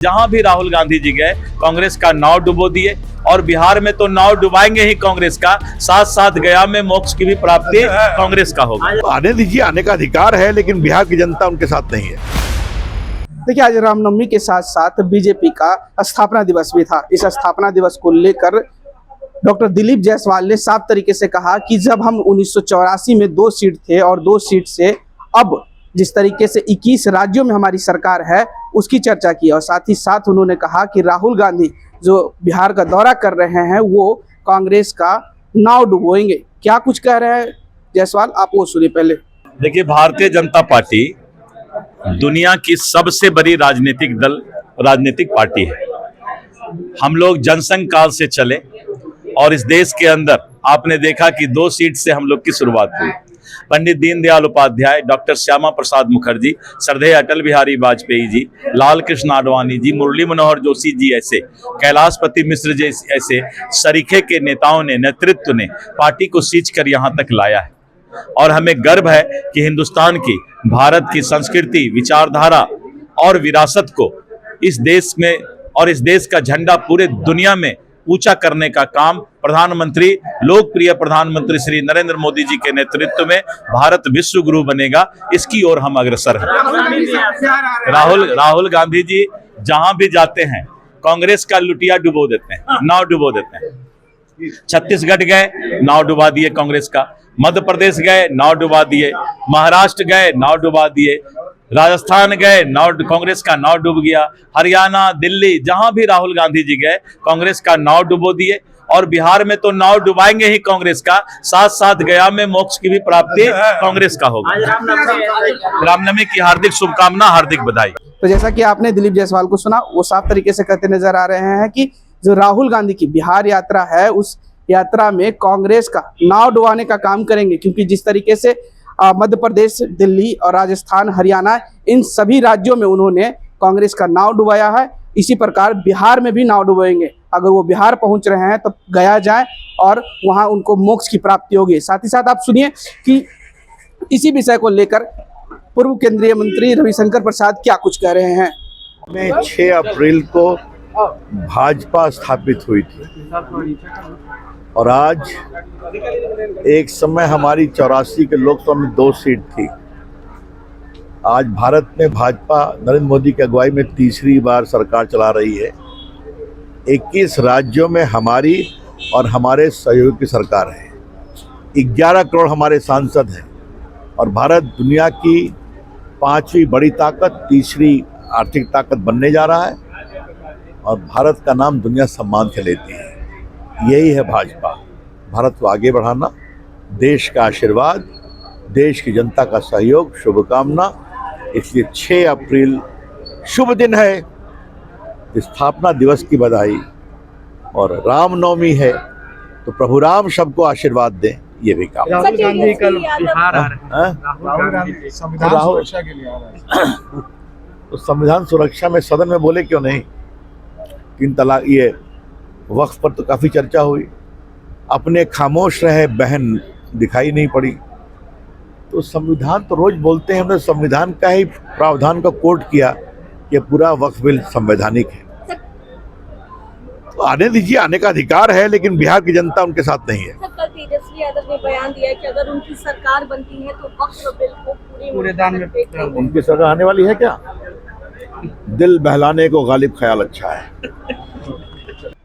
जहां भी राहुल गांधी जी गए कांग्रेस का नाव डुबो दिए और बिहार में तो नाव डुबाएंगे ही कांग्रेस का, साथ साथ गया में मोक्ष की भी प्राप्ति कांग्रेस का होगा। आने दीजिए, आने का अधिकार है, लेकिन बिहार की जनता उनके साथ नहीं है। देखिए, आज रामनवमी के साथ साथ बीजेपी का स्थापना दिवस भी था। इस स्थापना दिवस को लेकर डॉक्टर दिलीप जायसवाल ने साफ तरीके से कहा कि जब हम 1984 में 2 सीट थे और 2 सीट से अब जिस तरीके से 21 राज्यों में हमारी सरकार है उसकी चर्चा की, और साथ ही साथ उन्होंने कहा कि राहुल गांधी जो बिहार का दौरा कर रहे हैं वो कांग्रेस का नाव डुबोएंगे। क्या कुछ कह रहे हैं जायसवाल, आप वो सुनिए पहले। देखिए, भारतीय जनता पार्टी दुनिया की सबसे बड़ी राजनीतिक पार्टी है। हम लोग जनसंघ काल से चले और इस देश के अंदर आपने देखा कि 2 सीट से हम लोग की शुरुआत हुई। पंडित दीनदयाल उपाध्याय, डॉक्टर श्यामा प्रसाद मुखर्जी, श्रद्धेय अटल बिहारी वाजपेयी जी, लाल कृष्ण आडवाणी जी, मुरली मनोहर जोशी जी ऐसे, कैलाशपति मिश्र जी ऐसे सरीखे के नेताओं ने, नेतृत्व ने पार्टी को सींच कर यहाँ तक लाया है। और हमें गर्व है कि हिंदुस्तान की, भारत की संस्कृति, विचारधारा और विरासत को इस देश में और इस देश का झंडा पूरे दुनिया में ऊंचा करने का काम प्रधानमंत्री, लोकप्रिय प्रधानमंत्री श्री नरेंद्र मोदी जी के नेतृत्व में भारत विश्व गुरु बनेगा, इसकी ओर हम अग्रसर हैं। राहुल गांधी जी जहां भी जाते हैं कांग्रेस का लुटिया डुबो देते हैं, नाव डुबो देते हैं। छत्तीसगढ़ गए, नाव डुबा दिए कांग्रेस का। मध्य प्रदेश गए, नाव डुबा दिए। महाराष्ट्र गए, नाव डुबा दिए। राजस्थान गए, कांग्रेस का नाव डूब गया। हरियाणा, दिल्ली, जहां भी राहुल गांधी जी गए कांग्रेस का नाव डुबो दिए और बिहार में तो नाव डुबाएंगे ही कांग्रेस का, साथ साथ गया में मोक्ष की भी प्राप्ति कांग्रेस का होगा। रामनवमी की हार्दिक शुभकामना, हार्दिक बधाई। तो जैसा कि आपने दिलीप जायसवाल को सुना, वो साफ तरीके से कहते नजर आ रहे हैं कि जो राहुल गांधी की बिहार यात्रा है उस यात्रा में कांग्रेस का नाव डुबाने का काम करेंगे, क्योंकि जिस तरीके से मध्य प्रदेश, दिल्ली और राजस्थान, हरियाणा, इन सभी राज्यों में उन्होंने कांग्रेस का नाव डुबाया है, इसी प्रकार बिहार में भी नाव डुबाएंगे। अगर वो बिहार पहुंच रहे हैं तो गया जाए और वहां उनको मोक्ष की प्राप्ति होगी। साथ ही साथ आप सुनिए कि इसी विषय को लेकर पूर्व केंद्रीय मंत्री रविशंकर प्रसाद क्या कुछ कह रहे हैं। 6 अप्रैल को भाजपा स्थापित हुई थी और आज एक समय हमारी 84 के लोकसभा में 2 सीट थी। आज भारत में भाजपा नरेंद्र मोदी की अगुवाई में तीसरी बार सरकार चला रही है। 21 राज्यों में हमारी और हमारे सहयोग की सरकार है। 11 करोड़ हमारे सांसद हैं और भारत दुनिया की 5वीं बड़ी ताकत, तीसरी आर्थिक ताकत बनने जा रहा है और भारत का नाम दुनिया सम्मान से लेती है। यही है भाजपा, भारत को आगे बढ़ाना, देश का आशीर्वाद, देश की जनता का सहयोग, शुभकामना। इसलिए 6 अप्रैल शुभ दिन है, स्थापना दिवस की बधाई, और रामनवमी है तो प्रभु राम सबको आशीर्वाद दें, ये भी काम। राहुल गांधी कल बिहार आ रहे हैं। राहुल गांधी संविधान सुरक्षा के लिए आ रहे हैं। तो संविधान सुरक्षा में सदन में बोले क्यों नहीं? 3 तलाक, ये वक्फ पर तो काफ़ी चर्चा हुई, अपने खामोश रहे, बहन दिखाई नहीं पड़ी। तो संविधान तो रोज बोलते हैं, हमने संविधान का ही प्रावधान का कोट किया कि पूरा वक्फ बिल संवैधानिक है। तो आने दीजिए, आने का अधिकार है, लेकिन बिहार की जनता उनके साथ नहीं है। कल तेजस्वी यादव ने बयान दिया कि अगर उनकी सरकार बनती है तो वक्फ बिल को पूरे दान में उनकी सरकार आने वाली है क्या? दिल बहलाने को गालिब ख्याल अच्छा है।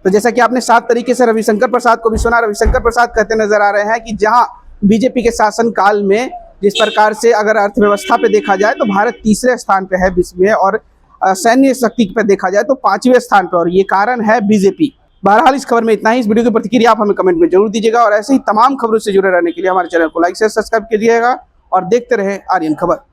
तो जैसा कि आपने साफ तरीके से रविशंकर प्रसाद को भी सुना, रविशंकर प्रसाद कहते नजर आ रहे हैं कि जहां बीजेपी के शासन काल में जिस प्रकार से अगर अर्थव्यवस्था पे देखा जाए तो भारत तीसरे स्थान पे है विश्व में, और सैन्य शक्ति पे देखा जाए तो 5वें स्थान पे, और ये कारण है बीजेपी। बहरहाल इस खबर में इतना ही। इस वीडियो की प्रतिक्रिया आप हमें कमेंट में जरूर दीजिएगा और ऐसे ही तमाम खबरों से जुड़े रहने के लिए हमारे चैनल को लाइक से सब्सक्राइब कीजिएगा और देखते रहे आर्यन खबर।